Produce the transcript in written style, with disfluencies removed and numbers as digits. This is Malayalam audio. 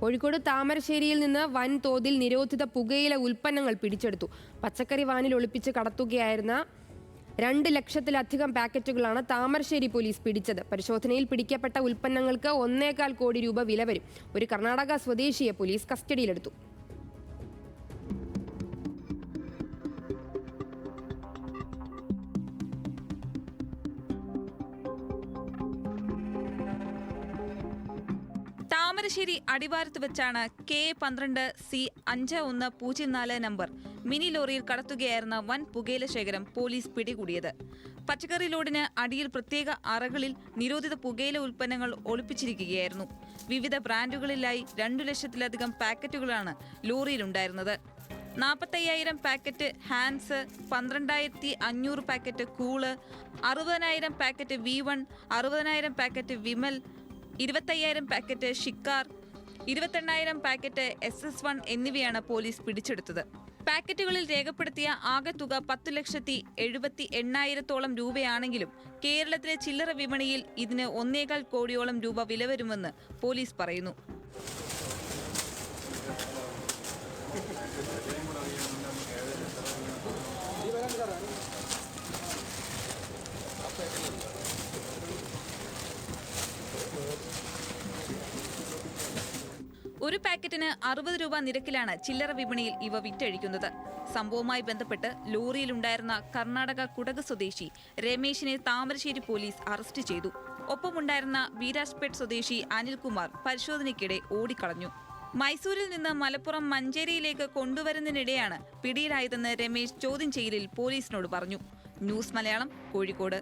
കോഴിക്കോട് താമരശ്ശേരിയിൽ നിന്ന് വൻതോതിൽ നിരോധിത പുകയില ഉൽപ്പന്നങ്ങൾ പിടിച്ചെടുത്തു. പച്ചക്കറി വാനിൽ ഒളിപ്പിച്ച് കടത്തുകയായിരുന്ന 2 ലക്ഷത്തിലധികം പാക്കറ്റുകളാണ് താമരശ്ശേരി പോലീസ് പിടിച്ചത്. പരിശോധനയിൽ പിടിക്കപ്പെട്ട ഉൽപ്പന്നങ്ങൾക്ക് 1.25 കോടി രൂപ വില വരും. ഒരു കർണാടക സ്വദേശിയെ പോലീസ് കസ്റ്റഡിയിലെടുത്തു. താമരശ്ശേരി അടിവാരത്ത് വെച്ചാണ് K12C5104 നമ്പർ മിനി ലോറിയിൽ കടത്തുകയായിരുന്ന വൻ പുകയില ശേഖരം പോലീസ് പിടികൂടിയത്. പച്ചക്കറി ലോഡിന് അടിയിൽ പ്രത്യേക അറകളിൽ നിരോധിത പുകയില ഉൽപ്പന്നങ്ങൾ ഒളിപ്പിച്ചിരിക്കുകയായിരുന്നു. വിവിധ ബ്രാൻഡുകളിലായി 2 ലക്ഷത്തിലധികം പാക്കറ്റുകളാണ് ലോറിയിലുണ്ടായിരുന്നത്. 45,000 packet Hans, 12,500 packet cool, 60,000 packet V1, 60,000 packet Vimal, 25,000 packet Shikar, 28,000 packet SS1 എന്നിവയാണ് പോലീസ് പിടിച്ചെടുത്തത്. പാക്കറ്റുകളിൽ രേഖപ്പെടുത്തിയ ആകെ തുക 10,78,000 രൂപയാണെങ്കിലും കേരളത്തിലെ ചില്ലറ വിപണിയിൽ ഇതിന് 1.25 കോടിയോളം രൂപ വില വരുമെന്ന് പോലീസ് പറയുന്നു. ഒരു പാക്കറ്റിന് 60 രൂപ നിരക്കിലാണ് ചില്ലറ വിപണിയിൽ ഇവ വിറ്റഴിക്കുന്നത്. സംഭവവുമായി ബന്ധപ്പെട്ട് ലോറിയിലുണ്ടായിരുന്ന കർണാടക കുടക് സ്വദേശി രമേശിനെ താമരശ്ശേരി പോലീസ് അറസ്റ്റ് ചെയ്തു. ഒപ്പമുണ്ടായിരുന്ന വീരാജ്പേട്ട് സ്വദേശി അനിൽകുമാർ പരിശോധനയ്ക്കിടെ ഓടിക്കളഞ്ഞു. മൈസൂരിൽ നിന്ന് മലപ്പുറം മഞ്ചേരിയിലേക്ക് കൊണ്ടുവരുന്നതിനിടെയാണ് പിടിയിലായതെന്ന് രമേശ് ചോദ്യം ചെയ്യലിൽ പോലീസിനോട് പറഞ്ഞു. ന്യൂസ് മലയാളം, കോഴിക്കോട്.